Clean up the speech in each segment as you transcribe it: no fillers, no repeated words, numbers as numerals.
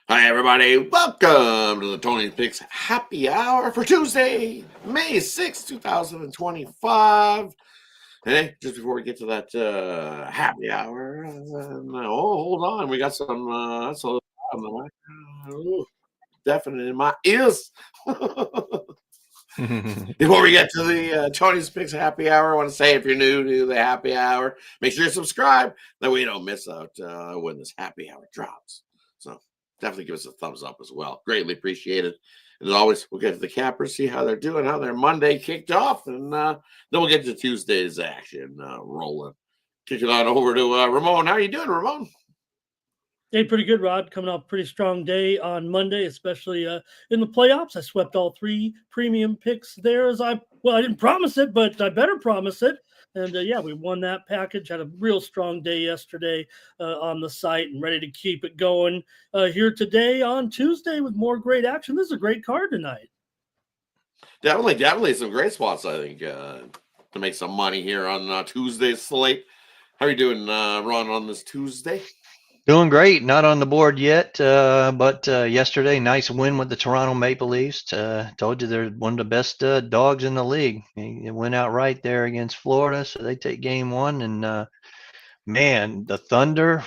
Hi, everybody. Welcome to the Tony Picks Happy Hour for Tuesday, May 6th, 2025. Hey, just before we get to that happy hour, hold on. We got some definite in my ears. Before we get to the Tony's Picks Happy Hour, I want to say if you're new to the happy hour, make sure you subscribe. That way you don't miss out when this happy hour drops. So definitely give us a thumbs up as well. Greatly appreciated. And as always, we'll get to the cappers, see how they're doing, how their Monday kicked off, and then we'll get to Tuesday's action rolling. Kick it on over to Ramon. How are you doing, Ramon? Hey, pretty good, Rod. Coming off a pretty strong day on Monday, especially in the playoffs. I swept all three premium picks there. I didn't promise it, but I better promise it. And we won that package. Had a real strong day yesterday on the site and ready to keep it going here today on Tuesday with more great action. This is a great card tonight. Definitely some great spots, I think, to make some money here on Tuesday's slate. How are you doing, Ron, on this Tuesday? Doing great. Not on the board yet, but yesterday, nice win with the Toronto Maple Leafs. Told you they're one of the best dogs in the league. It went out right there against Florida, so they take game one. And, man, the Thunder,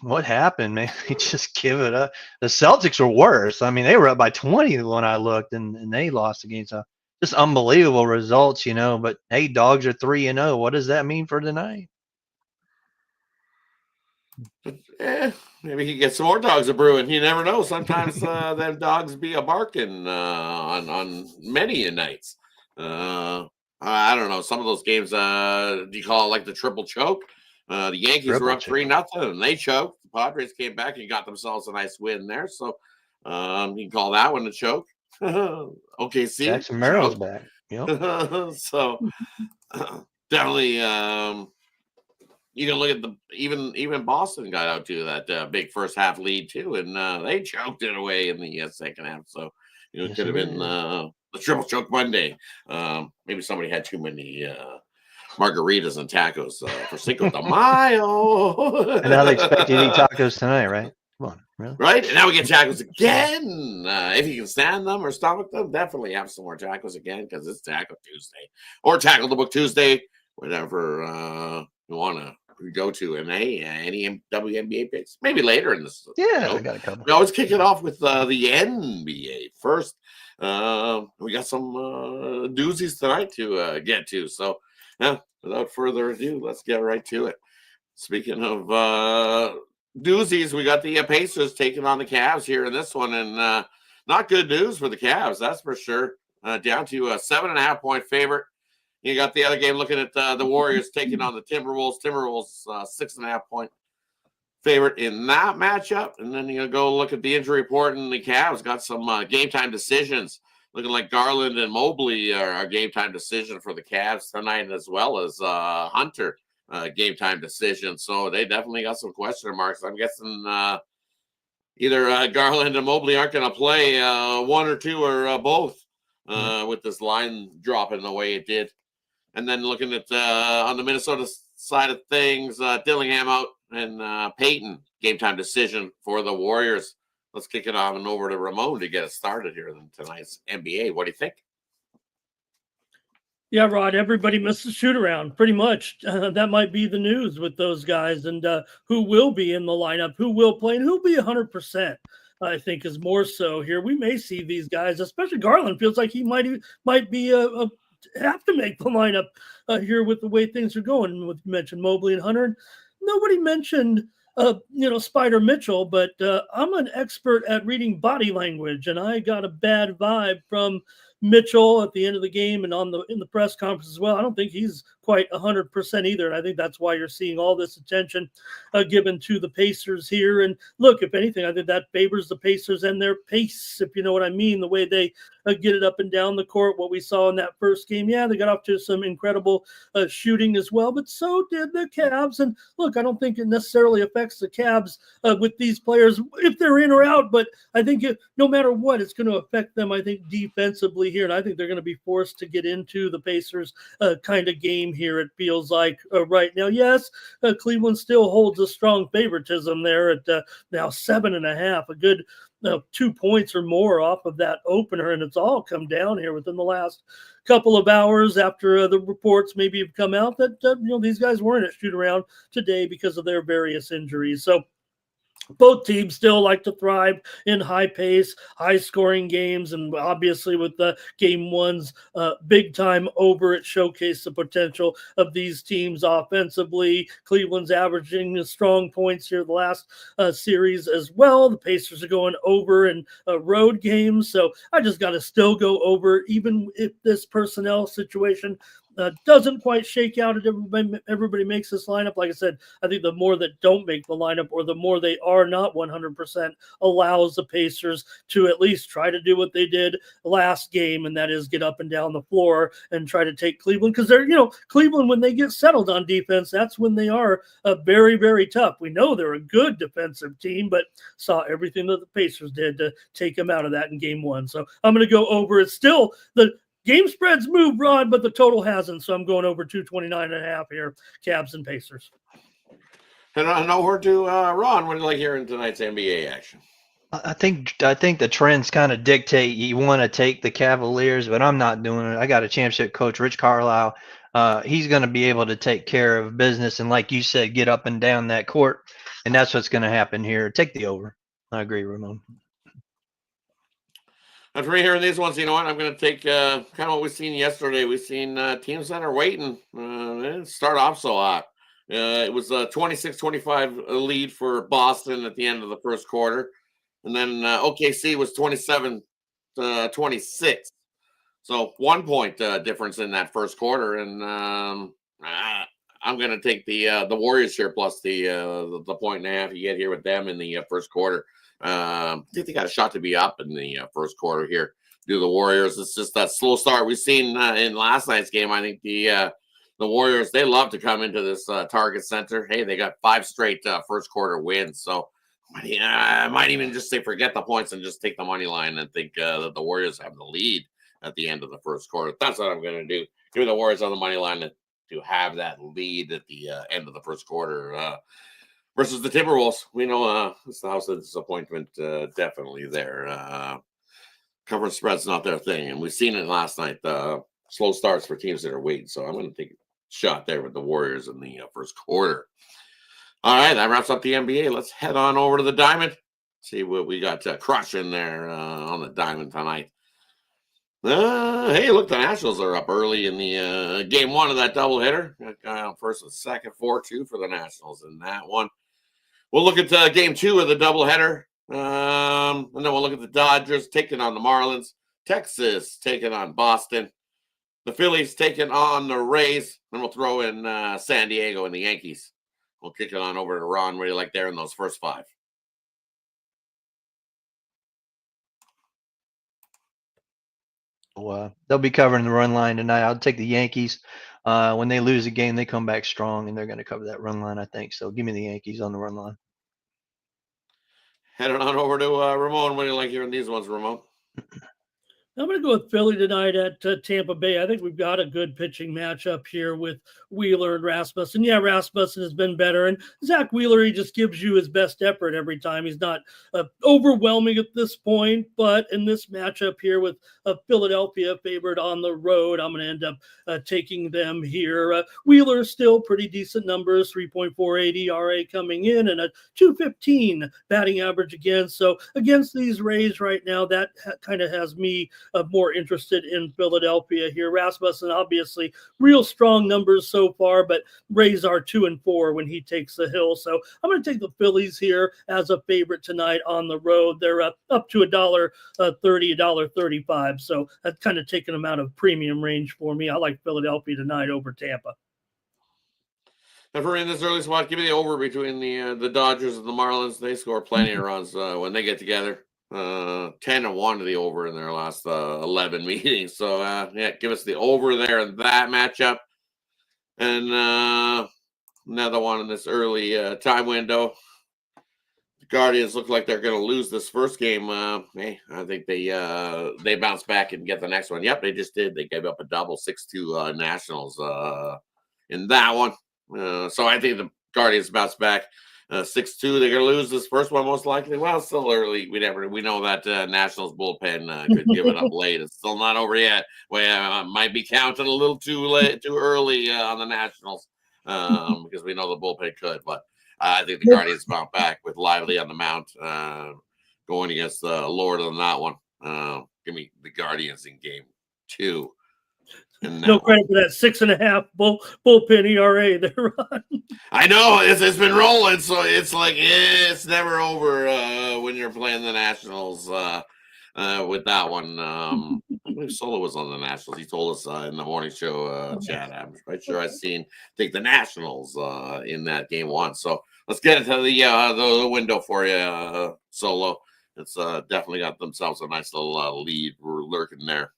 what happened, man? They just give it up. The Celtics were worse. I mean, they were up by 20 when I looked, and they lost against just unbelievable results, But, hey, dogs are 3-0. What does that mean for tonight? Maybe he gets some more dogs a brewing. You never know. Sometimes them dogs be a barking on many nights. I don't know. Some of those games, do you call it like the triple choke? The Yankees were up 3-0 and they choked. The Padres came back and got themselves a nice win there. So you can call that one a choke. OKC. Jackson Merrill's back. Yep. So definitely. You can look at even Boston got out to that big first half lead too, and they choked it away in the second half. So it could have been the triple choke Monday. Maybe somebody had too many margaritas and tacos for Cinco de Mayo. And now they expect you to eat tacos tonight, right? Come on, really? Right? And now we get tacos again. If you can stand them or stomach them, definitely have some more tacos again because it's Taco Tuesday or Tackle the Book Tuesday, whatever you want to go to. And any WNBA picks, maybe later in this. Yeah, I got a couple. We always kick it off with the NBA first. We got some doozies tonight to get to. So, without further ado, let's get right to it. Speaking of doozies, we got the Pacers taking on the Cavs here in this one, and not good news for the Cavs, that's for sure. Down to a 7.5-point favorite. You got the other game looking at the Warriors taking on the Timberwolves. Timberwolves 6.5-point favorite in that matchup. And then you go look at the injury report, and the Cavs got some game time decisions. Looking like Garland and Mobley are a game time decision for the Cavs tonight, as well as Hunter game time decision. So they definitely got some question marks. I'm guessing either Garland and Mobley aren't going to play one or two or both with this line dropping the way it did. And then looking at on the Minnesota side of things, Dillingham out and Payton game time decision for the Warriors. Let's kick it on and over to Ramon to get us started here in tonight's NBA. What do you think? Yeah, Rod, everybody missed the shoot around pretty much. That might be the news with those guys and who will be in the lineup, who will play, and who'll be 100%. I think is more so here. We may see these guys, especially Garland, feels like he might be have to make the lineup here with the way things are going. You mentioned Mobley and Hunter. Nobody mentioned, Spider Mitchell, but I'm an expert at reading body language, and I got a bad vibe from Mitchell at the end of the game and in the press conference as well. I don't think he's quite 100% either, and I think that's why you're seeing all this attention given to the Pacers here. And look, if anything, I think that favors the Pacers and their pace, if you know what I mean, the way they get it up and down the court. What we saw in that first game, they got off to some incredible shooting as well, but so did the Cavs. And look, I don't think it necessarily affects the Cavs with these players if they're in or out, but I think no matter what, it's going to affect them, I think, defensively here, and I think they're going to be forced to get into the Pacers kind of game here, it feels like right now. Yes, Cleveland still holds a strong favoritism there at now 7.5, a good 2 points or more off of that opener, and it's all come down here within the last couple of hours after the reports maybe have come out that these guys weren't at shoot around today because of their various injuries. So both teams still like to thrive in high pace, high scoring games. And obviously with the game one's big time over, it showcased the potential of these teams offensively. Cleveland's averaging strong points here the last series as well. The Pacers are going over in road games. So I just got to still go over, even if this personnel situation doesn't quite shake out and everybody makes this lineup. Like I said, I think the more that don't make the lineup, or the more they are not 100%, allows the Pacers to at least try to do what they did last game, and that is get up and down the floor and try to take Cleveland, because they're, Cleveland, when they get settled on defense, that's when they are very, very tough. We know they're a good defensive team, but saw everything that the Pacers did to take them out of that in game one. So I'm going to go over. It's still the game spreads move, Rod, but the total hasn't. So I'm going over 229.5 here, Cavs and Pacers. And I know we're to Ron. What do you like here in tonight's NBA action? I think the trends kind of dictate you want to take the Cavaliers, but I'm not doing it. I got a championship coach, Rich Carlisle. He's going to be able to take care of business, and like you said, get up and down that court, and that's what's going to happen here. Take the over. I agree, Ramon. And for me here in these ones, you know what? I'm going to take kind of what we've seen yesterday. We've seen teams that are waiting. They didn't start off so hot. It was a 26-25 lead for Boston at the end of the first quarter. And then OKC was 27-26. So 1 point difference in that first quarter. And I'm going to take the Warriors here plus the 1.5 you get here with them in the first quarter. I think they got a shot to be up in the first quarter here. Do the Warriors? It's just that slow start we've seen in last night's game. I think the Warriors, they love to come into this Target Center. Hey, they got 5 straight first quarter wins. So I might even just say forget the points and just take the money line and think that the Warriors have the lead at the end of the first quarter. That's what I'm going to do. Give me the Warriors on the money line to have that lead at the end of the first quarter. Versus the Timberwolves, we know it's the house of disappointment, definitely there. Cover spread's not their thing, and we've seen it last night. Slow starts for teams that are waiting, so I'm going to take a shot there with the Warriors in the first quarter. All right, that wraps up the NBA. Let's head on over to the Diamond. See what we got crushing there on the Diamond tonight. Hey, look, the Nationals are up early in the game one of that doubleheader. First and second, 4-2 for the Nationals in that one. We'll look at game two of the doubleheader, and then we'll look at the Dodgers taking on the Marlins, Texas taking on Boston, the Phillies taking on the Rays, and we'll throw in San Diego and the Yankees. We'll kick it on over to Ron. What do you like there in those first 5? Well, they'll be covering the run line tonight. I'll take the Yankees. When they lose a game, they come back strong, and they're going to cover that run line, I think. So give me the Yankees on the run line. Heading on over to Ramon. What do you like here in these ones, Ramon? I'm going to go with Philly tonight at Tampa Bay. I think we've got a good pitching matchup here with Wheeler and Rasmussen. Yeah, Rasmussen has been better. And Zach Wheeler, he just gives you his best effort every time. He's not overwhelming at this point. But in this matchup here with Philadelphia favored on the road, I'm going to end up taking them here. Wheeler still pretty decent numbers, 3.48 ERA coming in and a 215 batting average against. So against these Rays right now, that kind of has me more interested in Philadelphia here. Rasmussen, obviously, real strong numbers so far, but Rays are 2-4 when he takes the hill. So I'm going to take the Phillies here as a favorite tonight on the road. They're up to $1.30, $1.35. So that's kind of taking them out of premium range for me. I like Philadelphia tonight over Tampa. And for in this early spot, give me the over between the Dodgers and the Marlins. They score plenty of runs when they get together. 10-1 to the over in their last 11 meetings. So yeah, give us the over there in that matchup. And another one in this early time window. Guardians look like they're going to lose this first game. Hey, I think they bounce back and get the next one. Yep, they just did. They gave up a double 6-2 Nationals in that one. So I think the Guardians bounce back 6-2. They're going to lose this first one most likely. Well, it's still early. We know that Nationals bullpen could give it up late. It's still not over yet. We might be counting a little too early on the Nationals because we know the bullpen could, but. I think the Guardians bounce back with Lively on the mound, going against Lord on that one. Give me the Guardians in game 2. No credit for that 6.5 bullpen ERA there, Ron. I know it's been rolling, so it's like it's never over when you're playing the Nationals with that one. I believe Solo was on the Nationals. He told us in the morning show chat. I'm quite sure I've take the Nationals in that game 1. So let's get into the window for you, Solo. It's definitely got themselves a nice little lead. We're lurking there.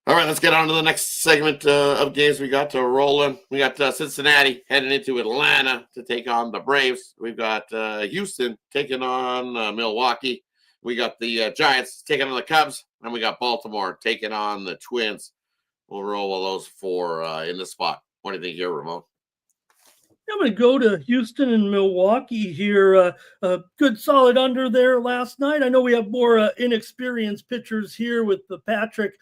All right, let's get on to the next segment of games we got to roll in. We got Cincinnati heading into Atlanta to take on the Braves. We've got Houston taking on Milwaukee. We got the Giants taking on the Cubs, and we got Baltimore taking on the Twins. We'll roll all those 4 in the spot. What do you think here, Ramon? I'm going to go to Houston and Milwaukee here. Good solid under there last night. I know we have more inexperienced pitchers here with the Patrick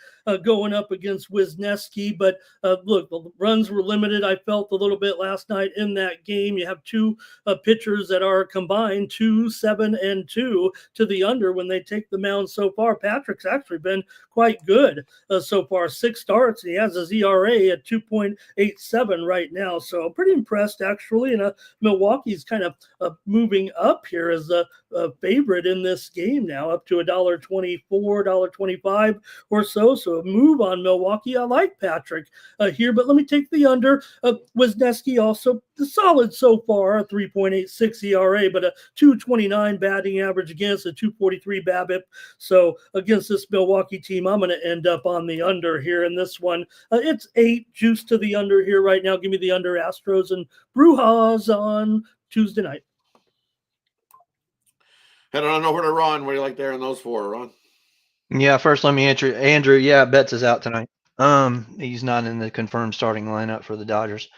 going up against Wisniewski, but look, the runs were limited. I felt a little bit last night in that game. You have 2 pitchers that are combined 2, 7, and 2 to the under when they take the mound so far. Patrick's actually been quite good so far. 6 starts. He has his ERA at 2.87 right now, so pretty impressed actually. And Milwaukee's kind of moving up here as a favorite in this game now, up to $1.24, $1.25 or so. So a move on Milwaukee. I like Patrick here, but let me take the under. Wisniewski also solid so far, a 3.86 ERA, but a 2.29 batting average against a 2.43 BABIP. So against this Milwaukee team, I'm going to end up on the under here in this one. It's 8 juice to the under here right now. Give me the under Astros and Brujas on Tuesday night. Head on over to Ron. What do you like there in those 4, Ron? Yeah, first let me answer Andrew. Yeah, Betts is out tonight. He's not in the confirmed starting lineup for the Dodgers.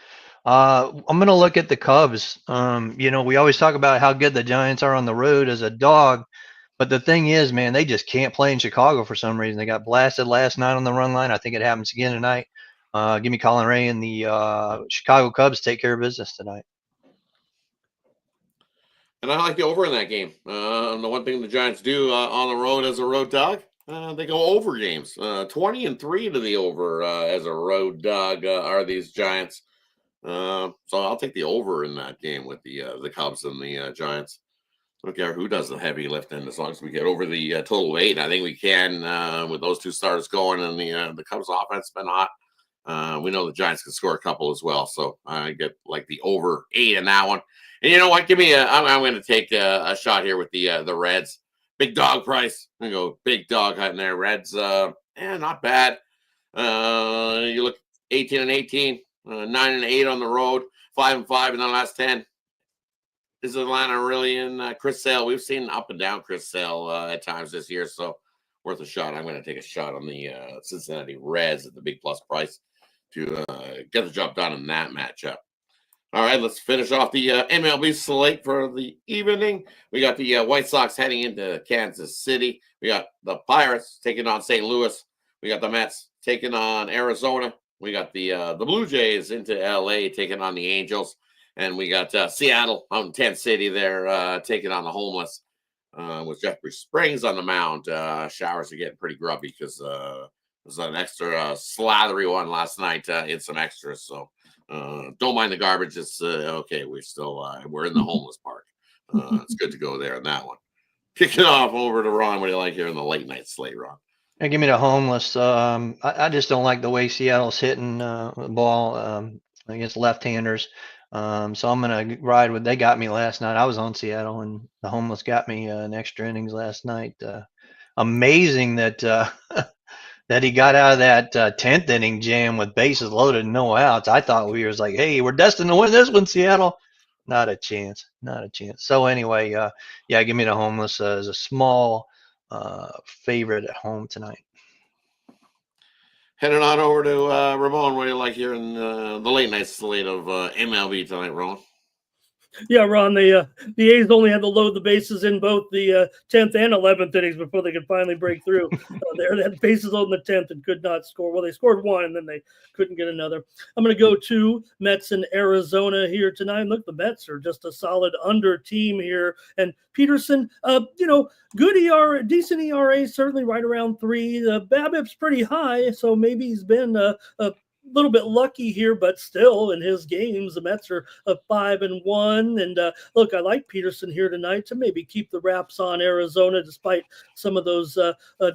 I'm going to look at the Cubs. We always talk about how good the Giants are on the road as a dog, but the thing is, man, they just can't play in Chicago for some reason. They got blasted last night on the run line. I think it happens again tonight. Give me Colin Ray and the Chicago Cubs take care of business tonight. And I like the over in that game. The one thing the Giants do on the road as a road dog, they go over games. 20-3 to the over as a road dog are these Giants. So I'll take the over in that game with the Cubs and the Giants. I don't care who does the heavy lifting as long as we get over the total 8. I think we can with those 2 starters going, and the Cubs offense has been hot. We know the Giants can score a couple as well, so I get like the over 8 in that one. And you know what? Give me I'm going to take a shot here with the Reds. Big dog price. I'm going to go big dog hunting there. Reds, not bad. You look 18-18, 9-8 on the road, 5-5 in the last 10. Is Atlanta really in Chris Sale? We've seen up and down Chris Sale at times this year, so worth a shot. I'm going to take a shot on the Cincinnati Reds at the big plus price to get the job done in that matchup. All right, let's finish off the MLB slate for the evening. We got the White Sox heading into Kansas City. We got the Pirates taking on St. Louis. We got the Mets taking on Arizona. We got the Blue Jays into LA taking on the Angels. And we got Seattle out in Tent City there taking on the Homeless with Jeffrey Springs on the mound. Showers are getting pretty grubby because there's an extra slathery one last night in some extras. So don't mind the garbage. It's okay. We're in the homeless park. It's good to go there on that one. Kick it off over to Ron. What do you like here in the late night slate, Ron? Yeah, give me the Homeless. I just don't like the way Seattle's hitting the ball against left-handers. So I'm going to ride with, they got me last night. I was on Seattle, and the Homeless got me in extra innings last night. Amazing that that he got out of that 10th inning jam with bases loaded and no outs. I thought we was like, hey, we're destined to win this one, Seattle. Not a chance. Not a chance. So anyway, yeah, give me the homeless as a small favorite at home tonight. Heading on over to Ramon. What do you like here in the late night slate of MLB tonight, Ramon? Yeah, Ron, the A's only had to load the bases in both the 10th and 11th innings before they could finally break through. They had bases on the 10th and could not score. Well, they scored one, and then they couldn't get another. I'm going to go to Mets in Arizona here tonight. Look, the Mets are just a solid under team here. And Peterson, good ERA, decent ERA, certainly right around 3. BABIP's pretty high, so maybe he's been a little bit lucky here, but still in his games, the Mets are 5-1. And look, I like Peterson here tonight to maybe keep the wraps on Arizona, despite some of those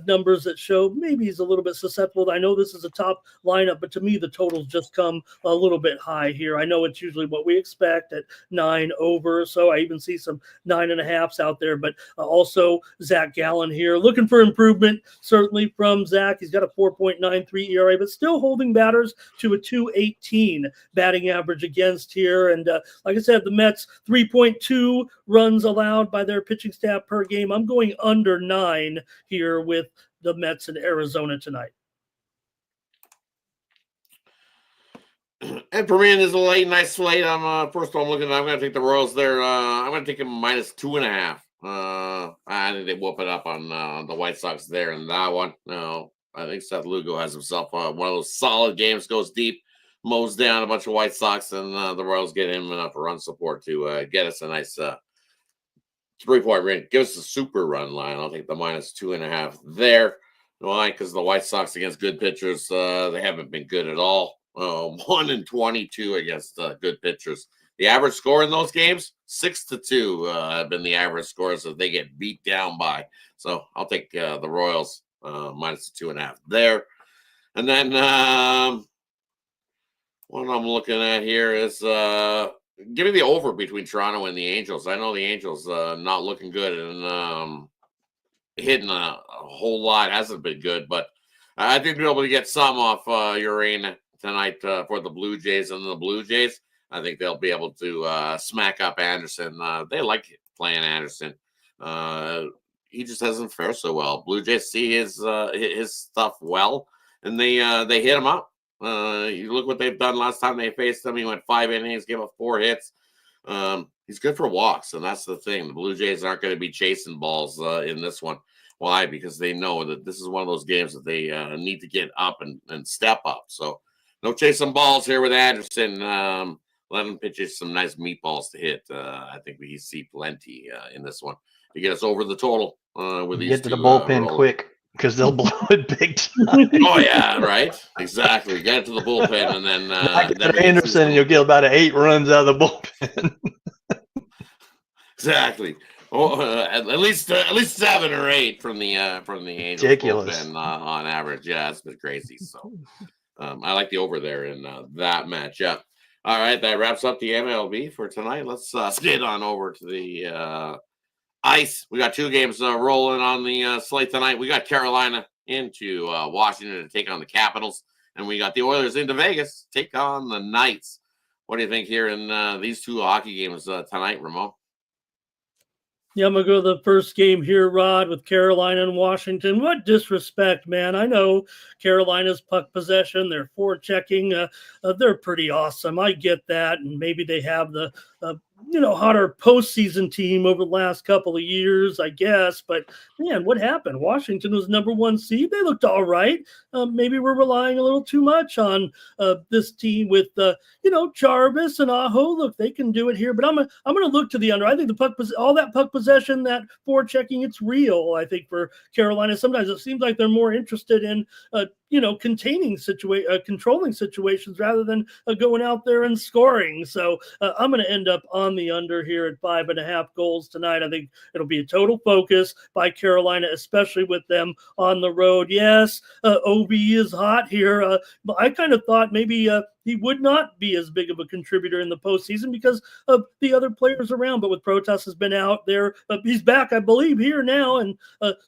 numbers that show maybe he's a little bit susceptible. I know this is a top lineup, but to me, the totals just come a little bit high here. I know it's usually what we expect at 9 over. So I even see some 9.5s out there, but also Zach Gallen here looking for improvement, certainly from Zach. He's got a 4.93 ERA, but still holding batters to a 218 batting average against here. And like I said, the Mets 3.2 runs allowed by their pitching staff per game. I'm going under 9 here with the Mets in Arizona tonight. And for me, in this late night slate, first of all, I'm going to take the Royals there. I'm going to take them -2.5. I think they whoop it up on the White Sox there in that one. No. I think Seth Lugo has himself one of those solid games, goes deep, mows down a bunch of White Sox, and the Royals get him enough run support to get us a nice 3-point win. Give us a super run line. I'll take the -2.5 there. Why? Because the White Sox against good pitchers, they haven't been good at all. 1-22 against good pitchers. The average score in those games, 6-2 have been the average scores that they get beat down by. So I'll take the Royals. -2.5 there. And then what I'm looking at here is give me the over between Toronto and the Angels. I know the Angels not looking good and hitting a whole lot hasn't been good, but I think we'll be able to get some off Urane tonight for the Blue Jays. And the Blue Jays, I think they'll be able to smack up Anderson. They like playing Anderson. He just doesn't fare so well. Blue Jays see his stuff well, and they hit him up. You look what they've done last time they faced him. He went 5 innings, gave up 4 hits. He's good for walks, and that's the thing. The Blue Jays aren't going to be chasing balls in this one. Why? Because they know that this is one of those games that they need to get up and step up. So no chasing balls here with Anderson. Let him pitch you some nice meatballs to hit. I think we see plenty in this one to get us over the total. With these get to the bullpen quick because they'll blow it big time. Oh yeah, right. Exactly. Get it to the bullpen and then Anderson, and you'll get about 8 runs out of the bullpen. Exactly. Oh, at least 7 or 8 from the Angels ridiculous bullpen, on average. Yeah, it's been crazy. So I like the over there in that matchup. All right, that wraps up the MLB for tonight. Let's skid on over to the ice. We got 2 games rolling on the slate tonight. We got Carolina into Washington to take on the Capitals, and we got the Oilers into Vegas to take on the Knights. What do you think here in these 2 hockey games tonight, Ramon? Yeah, I'm going to go to the first game here, Rod, with Carolina and Washington. What disrespect, man. I know Carolina's puck possession, their forechecking, they're pretty awesome. I get that, and maybe they have the hotter postseason team over the last couple of years, I guess. But, man, what happened? Washington was number 1 seed. They looked all right. Maybe we're relying a little too much on this team with, Jarvis and Aho. Look, they can do it here. But I'm going to look to the under. I think all that puck possession, that forechecking, it's real, I think, for Carolina. Sometimes it seems like they're more interested in controlling situations rather than going out there and scoring. So I'm going to end up on the under here at 5.5 goals tonight. I think it'll be a total focus by Carolina, especially with them on the road. Yes, OB is hot here, but I kind of thought maybe he would not be as big of a contributor in the postseason because of the other players around. But with Protas has been out there, he's back, I believe, here now, and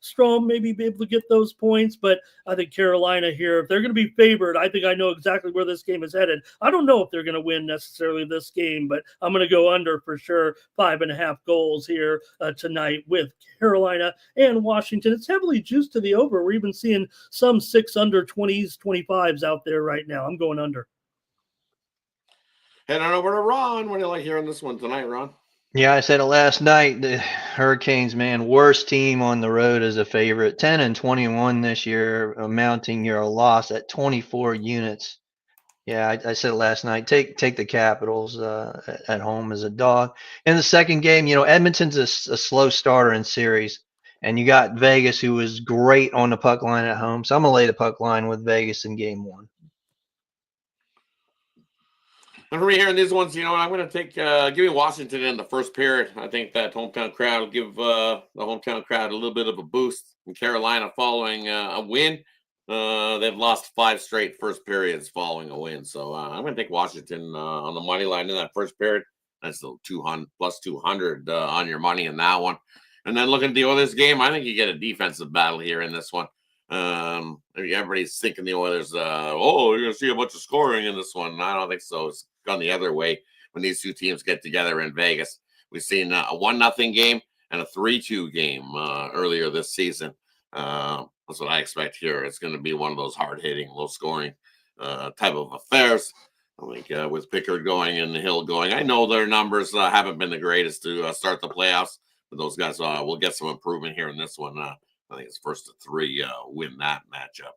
Strome maybe be able to get those points. But I think Carolina here, if they're going to be favored, I think I know exactly where this game is headed. I don't know if they're going to win necessarily this game, but I'm going to go under for sure 5.5 goals here tonight with Carolina and Washington. It's heavily juiced to the over. We're even seeing some 6 under 20s, 25s out there right now. I'm going under. Head on over to Ron. What do you like hearing this one tonight, Ron? Yeah, I said it last night. The Hurricanes, man, worst team on the road as a favorite. 10-21 this year, amounting your loss at 24 units. Yeah, I said it last night. Take the Capitals at home as a dog. In the second game, Edmonton's a slow starter in series, and you got Vegas, who was great on the puck line at home. So I'm gonna lay the puck line with Vegas in game 1. And for me here in these ones, I'm going to take give me Washington in the first period. I think that hometown crowd will give the hometown crowd a little bit of a boost. In Carolina, following a win, they've lost 5 straight first periods following a win. So I'm going to take Washington on the money line in that first period. That's the 200 plus 200 on your money in that one. And then looking at the Oilers game, I think you get a defensive battle here in this one. Everybody's thinking the Oilers, you're going to see a bunch of scoring in this one. I don't think so. It's gone the other way when these two teams get together in Vegas. We've seen a 1-0 game and a 3-2 game earlier this season. That's what I expect here. It's going to be one of those hard-hitting, low-scoring type of affairs. I think with Pickard going and Hill going, I know their numbers haven't been the greatest to start the playoffs, but those guys will get some improvement here in this one. I think it's 1-3 win that matchup.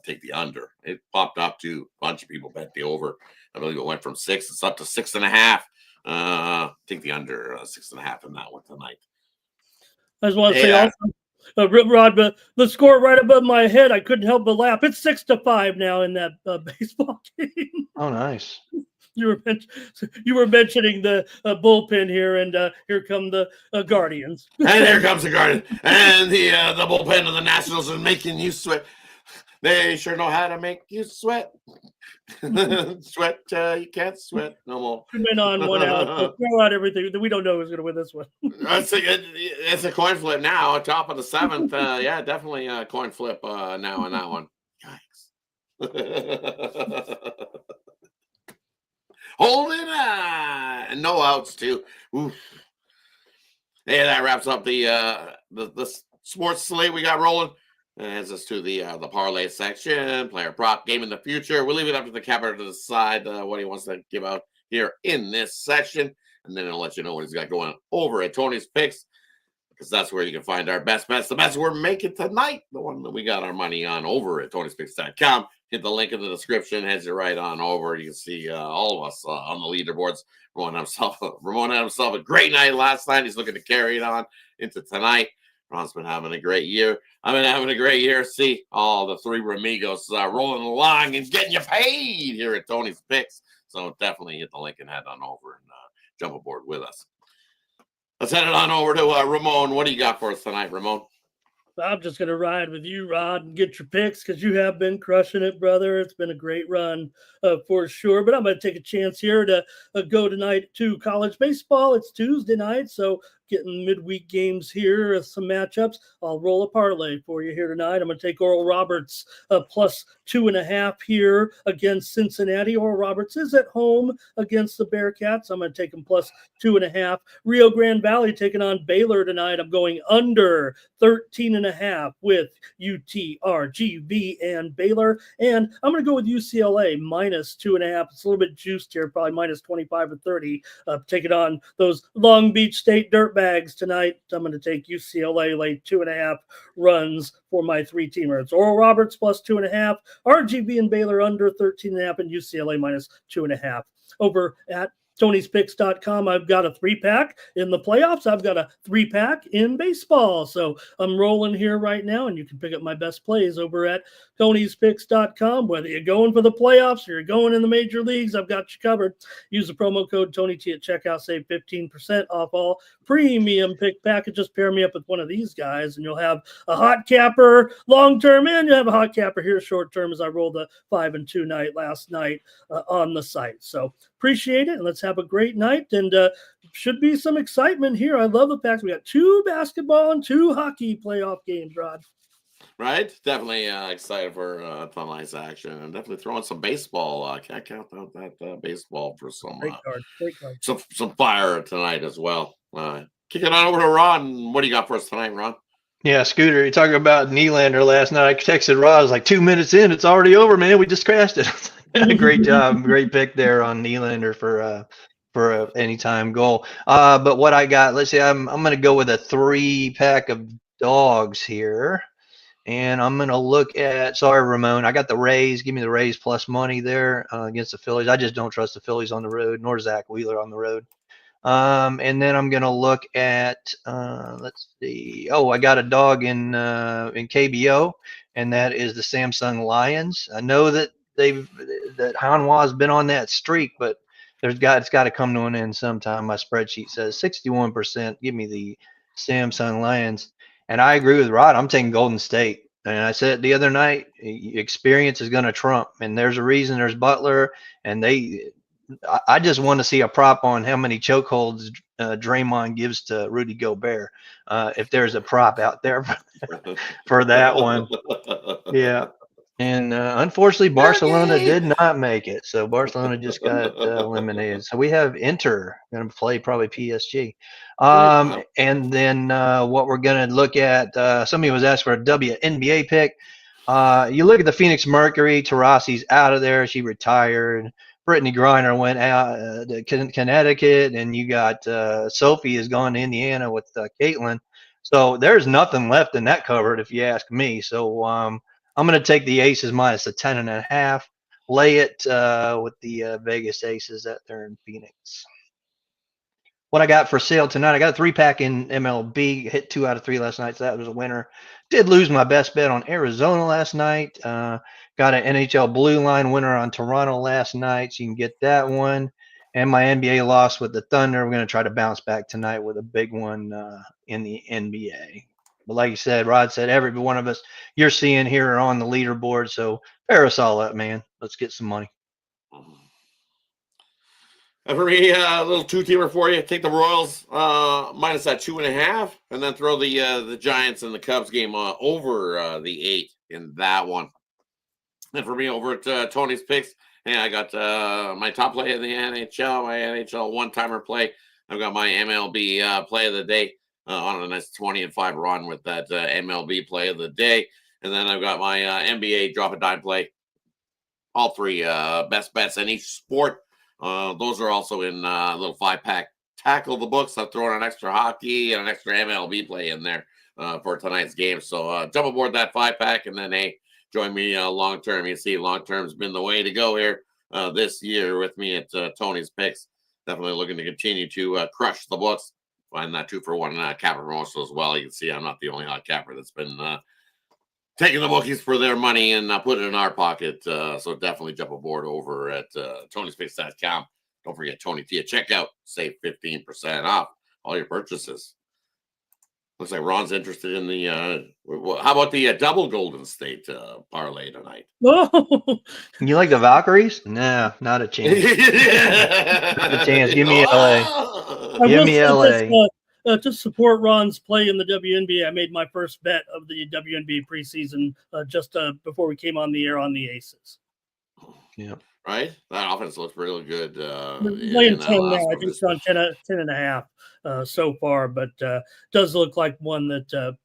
Take the under. It popped up to a bunch of people bet the over. I believe it went from 6. It's up to 6.5. Take the under 6.5 in that one tonight. I just want to say also, Rod, the score right above my head, I couldn't help but laugh. It's 6-5 now in that baseball game. Oh, nice. You were mentioning the bullpen here, and here come the Guardians. And here comes the Guardians. And the bullpen of the Nationals is making you sweat. They sure know how to make you sweat. Sweat, you can't sweat no more. Win on 1 out. Throw out everything. We don't know who's going to win this one. It's a coin flip now. Top of the 7th. Yeah, definitely a coin flip now on that one. Yikes. Holding and no outs too. Oof. Yeah, that wraps up the sports slate we got rolling. And heads us to the parlay section, player prop game in the future. We'll leave it up to the capper to decide what he wants to give out here in this section, and then I'll let you know what he's got going over at Tony's Picks, because that's where you can find our best bets, the bets we're making tonight, the one that we got our money on over at Tony'sPicks.com. Hit the link in the description, heads you right on over. You can see all of us on the leaderboards. Ramon had himself a great night last night. He's looking to carry it on into tonight. Ron's been having a great year. I've been having a great year. See all the 3 Ramigos rolling along and getting you paid here at Tony's Picks. So definitely hit the link and head on over and jump aboard with us. Let's head it on over to Ramon. What do you got for us tonight, Ramon? I'm just going to ride with you, Rod, and get your picks because you have been crushing it, brother. It's been a great run for sure. But I'm going to take a chance here to go tonight to college baseball. It's Tuesday night, so getting midweek games here, some matchups. I'll roll a parlay for you here tonight. I'm going to take Oral Roberts plus 2.5 here against Cincinnati. Oral Roberts is at home against the Bearcats. I'm going to take him plus 2.5. Rio Grande Valley taking on Baylor tonight. I'm going under 13.5 with UTRGV and Baylor. And I'm going to go with UCLA minus 2.5. It's a little bit juiced here, probably minus 25 or 30. Taking on those Long Beach State Dirtbags tonight. I'm going to take UCLA late 2.5 runs for my 3-teamer. It's Oral Roberts plus 2.5, RGV and Baylor under 13.5, and UCLA minus 2.5. Over at Tony'sPicks.com. I've got a 3-pack in the playoffs. I've got a 3-pack in baseball. So I'm rolling here right now, and you can pick up my best plays over at Tony'sPicks.com. Whether you're going for the playoffs or you're going in the major leagues, I've got you covered. Use the promo code TonyT at checkout. Save 15% off all premium pick packages. Pair me up with one of these guys, and you'll have a hot capper long term, and you have a hot capper here short term, as I rolled a 5-2 night last night on the site. So appreciate it, and let's have a great night. And should be some excitement here. I love the packs. We got 2 basketball and 2 hockey playoff games, Rod. Right, definitely excited for tonight's action, and definitely throwing some baseball. Can't count out that baseball for some Great card. some fire tonight as well. Kicking on over to Ron. What do you got for us tonight, Ron? Yeah, Scooter, you're talking about Nylander last night. I texted Rod. I was like, 2 minutes in, it's already over, man. We just crashed it. Great job. Great pick there on Nylander for a anytime goal. But what I got, let's see, I'm going to go with a 3-pack of dogs here. And I'm going to look at, sorry, Ramon, I got the Rays. Give me the Rays plus money there against the Phillies. I just don't trust the Phillies on the road, nor Zach Wheeler on the road. And then I'm going to look at, let's see. Oh, I got a dog in KBO, and that is the Samsung Lions. I know that that Hanwha's been on that streak, but it's got to come to an end sometime. My spreadsheet says 61%. Give me the Samsung Lions. And I agree with Rod. I'm taking Golden State. And I said it the other night, experience is going to trump. And there's a reason there's Butler. And I just want to see a prop on how many chokeholds Draymond gives to Rudy Gobert. If there's a prop out there for that one. Yeah. And unfortunately, Barcelona did not make it. So Barcelona just got eliminated. So we have Inter going to play probably PSG. And then what we're going to look at, somebody was asked for a WNBA pick. You look at the Phoenix Mercury, Taurasi's out of there. She retired. Brittany Griner went out to Connecticut, and you got Sophie has gone to Indiana with Caitlin. So there's nothing left in that cupboard, if you ask me. So I'm going to take the Aces minus a 10.5, lay it with the Vegas Aces out there in Phoenix. What I got for sale tonight, I got a 3-pack in MLB, hit 2 out of 3 last night, so that was a winner. Did lose my best bet on Arizona last night. Got an NHL Blue Line winner on Toronto last night, so you can get that one. And my NBA loss with the Thunder. We're going to try to bounce back tonight with a big one in the NBA. But like you said, Rod said, every one of us you're seeing here are on the leaderboard, so pair us all up, man. Let's get some money. And for me, a little 2-teamer for you. Take the Royals minus that 2.5, and then throw the Giants and the Cubs game over the 8 in that one. And for me, over at Tony's Picks, hey, I got my top play in the NHL, my NHL one-timer play. I've got my MLB play of the day on a nice 20-5 run with that MLB play of the day. And then I've got my NBA drop a dime play. All 3 best bets in each sport. Those are also in a little 5-pack. Tackle the books. I've thrown an extra hockey and an extra MLB play in there for tonight's game. So jump aboard that 5-pack, and then, hey, join me long term. You see, long term's been the way to go here this year with me at Tony's Picks. Definitely looking to continue to crush the books. Find that 2-for-1 capper promotion as well. You can see I'm not the only hot capper that's been taking the bookies for their money and put it in our pocket. So definitely jump aboard over at Tony'sPicks.com. Don't forget Tony T at checkout. Save 15% off all your purchases. Looks like Ron's interested in the how about the double Golden State parlay tonight? Oh, You like the Valkyries? Nah, not a chance. Not a chance. Give me LA. Give me LA. To support Ron's play in the WNBA, I made my first bet of the WNBA preseason just before we came on the air on the Aces. Yeah. Right? That offense looks really good. Playing 10 now. I think it's on 10.5 so far, but does look like one that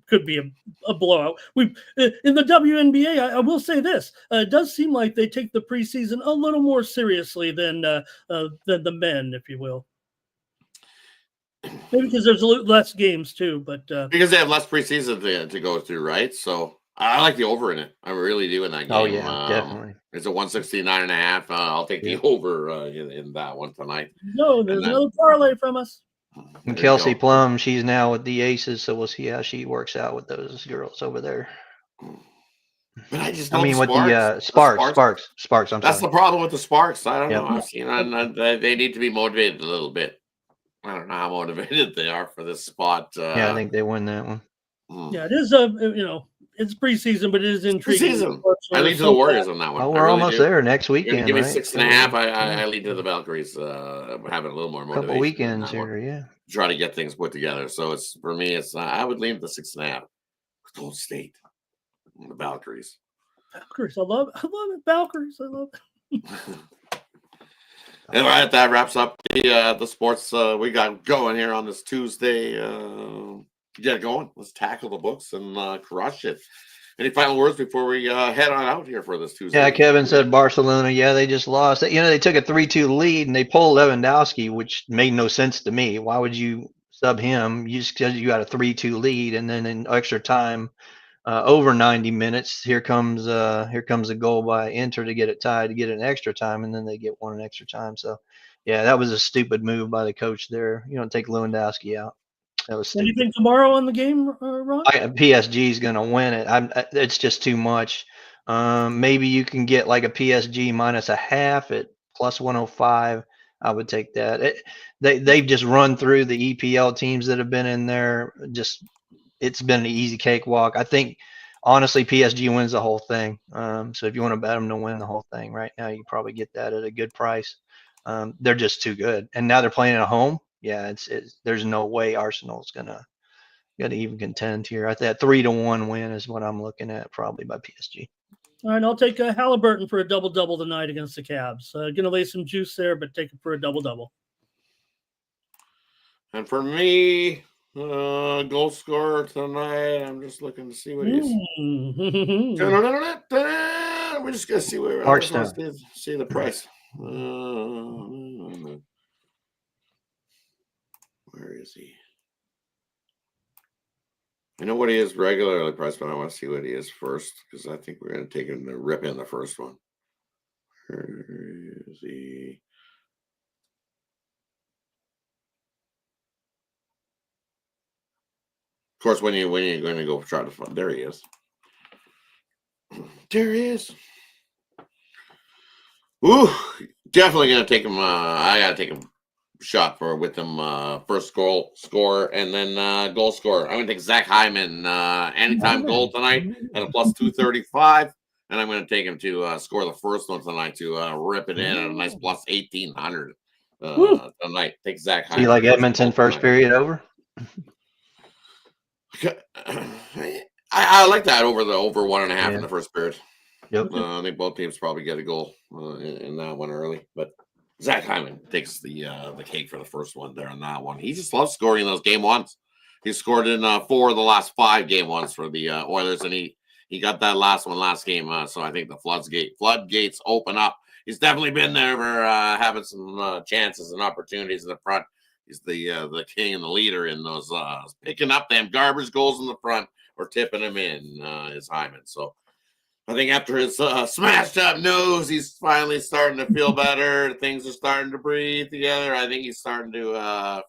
could be a blowout. In the WNBA, I will say this: it does seem like they take the preseason a little more seriously than the men, if you will. Maybe because there's less games too, but because they have less preseason to go through, right? So I like the over in it. I really do in that game. Oh yeah, definitely. It's a 169.5. I'll take the over in that one tonight. No, there's another parlay from us. And Kelsey Plum, she's now with the Aces, so we'll see how she works out with those girls over there. But I just I mean, with the Sparks. That's the problem with the Sparks. I don't know. I've seen they need to be motivated a little bit. I don't know how motivated they are for this spot. I think they win that one. Yeah, it is it's preseason, but it is intriguing. Preseason. I lead to the Warriors on that one. Oh, we're almost there next weekend. Give me right? 6.5. I lead to the Valkyries. Having a little more motivation. Couple weekends here, yeah. Try to get things put together. So it's for me. It's I would lean to 6.5. Golden State, the Valkyries. Valkyries, I love it. Valkyries, I love it. And right, that wraps up the sports we got going here on this Tuesday. Get going. Let's tackle the books and crush it. Any final words before we head on out here for this Tuesday? Yeah, Kevin said Barcelona. Yeah, they just lost. They took a 3-2 lead and they pulled Lewandowski, which made no sense to me. Why would you sub him? Just because you got a 3-2 lead, and then in extra time, over 90 minutes, here comes a goal by Inter to get it tied, to get an extra time, and then they get one in extra time. So, yeah, that was a stupid move by the coach there. You don't take Lewandowski out. That was stupid. Anything tomorrow on the game, Ron? PSG is going to win it. It's just too much. Maybe you can get like a PSG minus a half at plus 105. I would take that. They've just run through the EPL teams that have been in there. It's been an easy cakewalk. I think, honestly, PSG wins the whole thing. So if you want to bet them to win the whole thing right now, you probably get that at a good price. They're just too good. And now they're playing at home. Yeah, there's no way Arsenal's gonna even contend here. I think 3-1 win is what I'm looking at, probably by PSG. All right, I'll take Halliburton for a double-double tonight against the Cavs. Gonna lay some juice there, but take it for a double-double. And for me, goal scorer tonight. I'm just looking to see what he is. We're just gonna see where see the price. Where is he? I know what he is regularly priced, but I want to see what he is first because I think we're going to take him to rip in the first one. Where is he? Of course, when you're going to go try to find, there he is. There he is. Ooh, definitely going to take him. I got to take him. Shot with him first goal scorer and then goal scorer. I'm going to take Zach Hyman anytime goal tonight at a plus 235, and I'm going to take him to score the first one tonight to rip it in at a nice plus 1,800 tonight. Take Zach Hyman. Do you like Edmonton first period over? I like that over 1.5 in the first period. Yep. I think both teams probably get a goal in that one early, but Zach Hyman takes the cake for the first one there on that one. He just loves scoring those game ones. He scored in 4 of the last 5 game ones for the Oilers, and he got that last one last game. So I think the floodgates open up. He's definitely been there for having some chances and opportunities in the front. He's the king and the leader in those picking up them garbage goals in the front or tipping them in is Hyman. So I think after his smashed up nose, he's finally starting to feel better. Things are starting to breathe together. I think he's starting to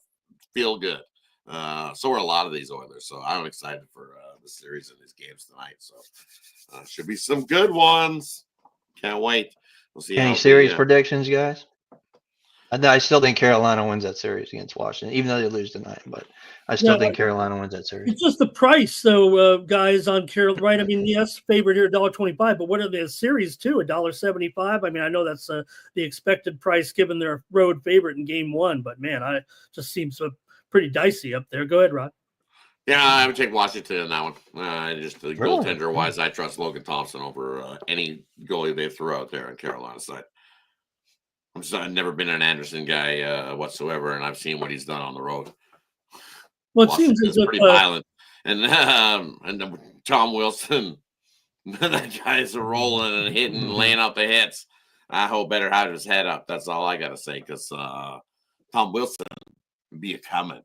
feel good. So are a lot of these Oilers. So I'm excited for the series and these games tonight. So should be some good ones. Can't wait. We'll see. Any series predictions, guys? I still think Carolina wins that series against Washington, even though they lose tonight. But I still think Carolina wins that series. It's just the price, though, guys, on Carolina, right? I mean, yes, favorite here, $1.25, but what are the series, too, $1.75? I mean, I know that's the expected price given their road favorite in game 1, but, man, it just seems pretty dicey up there. Go ahead, Rod. Yeah, I would take Washington in that one. Just the goaltender-wise, I trust Logan Thompson over any goalie they throw out there on Carolina's side. I've never been an Anderson guy whatsoever, and I've seen what he's done on the road. Well, it seems as if pretty violent, and Tom Wilson, that guy's rolling and hitting, laying out the hits. I hope better have his head up. That's all I gotta say, because Tom Wilson be a coming.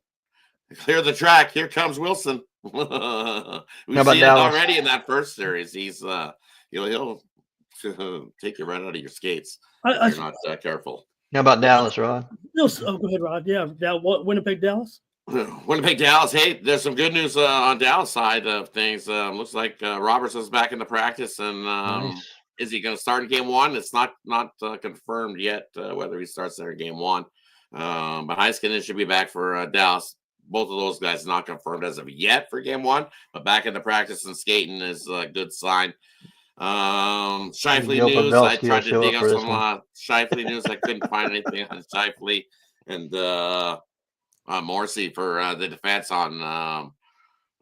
Clear the track. Here comes Wilson. We've How seen about it Dallas? already in that first series. He's he'll take you right out of your skates if I you're not careful. How about Dallas, Rod? oh, go ahead, Rod. Yeah, Winnipeg, Dallas. Winnipeg, Dallas. Hey, there's some good news on Dallas side of things. Looks like Robertson's back into practice, and Nice. is he going to start in game one? It's not confirmed yet whether he starts there in game one. But Heiskanen should be back for Dallas. Both of those guys not confirmed as of yet for game one, but back into practice and skating is a good sign. Shifley Joe news. I Pavelski will tried to show dig up out for this some one. Shifley news. I couldn't find anything on Shifley and Morrissey for the defense on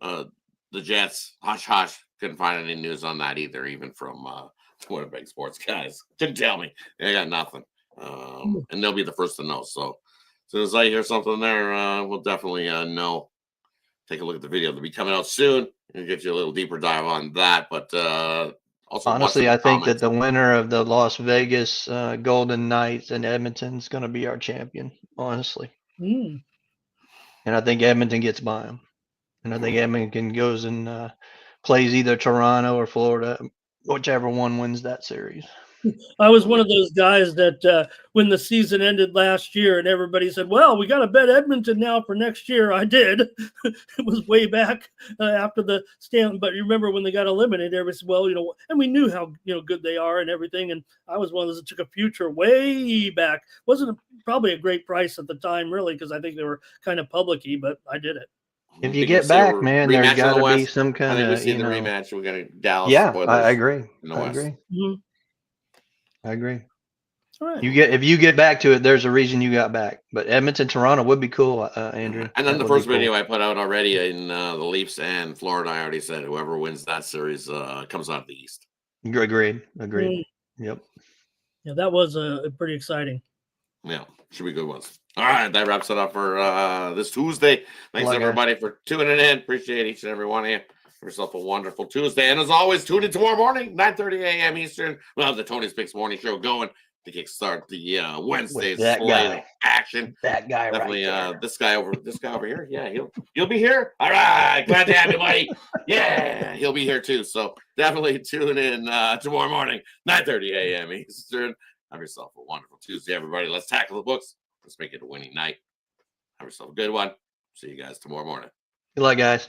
the Jets. Hush hush. Couldn't find any news on that either, even from Winnipeg sports guys. Couldn't tell me. They got nothing. And they'll be the first to know. So as soon as I hear something there, we'll definitely know. Take a look at the video. They'll be coming out soon and get you a little deeper dive on that. But also Honestly, I think that comments. the winner of the Las Vegas Golden Knights and Edmonton is going to be our champion, honestly. Mm. And I think Edmonton gets by them. And I think Edmonton goes and plays either Toronto or Florida, whichever one wins that series. I was one of those guys that when the season ended last year and everybody said, well, we got to bet Edmonton now for next year. I did. It was way back after the stand. But you remember when they got eliminated, everybody said, well, and we knew how good they are and everything. And I was one of those that took a future way back. Wasn't probably a great price at the time, really, because I think they were kind of public-y, but I did it. If you get back, man, there's got to be some I kind think we of, see the rematch. We're going to Dallas. Yeah, Spoilers I agree. in the I West. agree. Mm-hmm. I agree. All right. If you get back to it, there's a reason you got back. But Edmonton, Toronto would be cool, Andrew. And then That the would first be cool. video I put out already in the Leafs and Florida, I already said whoever wins that series comes out of the East. Agreed. Yep. Yeah, that was pretty exciting. Yeah, should be good ones. All right, that wraps it up for this Tuesday. Thanks Like everybody for tuning in. Appreciate each and every one of you. Have yourself a wonderful Tuesday. And as always, tune in tomorrow morning, 9:30 a.m. Eastern. We'll have the Tony's Picks morning show going to kickstart the Wednesday that slate of guy. action. That guy Definitely, right there. this guy over here. Yeah, he'll be here. All right, glad to have you, buddy. Yeah, he'll be here too. So definitely tune in tomorrow morning, 9:30 a.m. Eastern. Have yourself a wonderful Tuesday, everybody. Let's tackle the books. Let's make it a winning night. Have yourself a good one. See you guys tomorrow morning. Good luck, guys.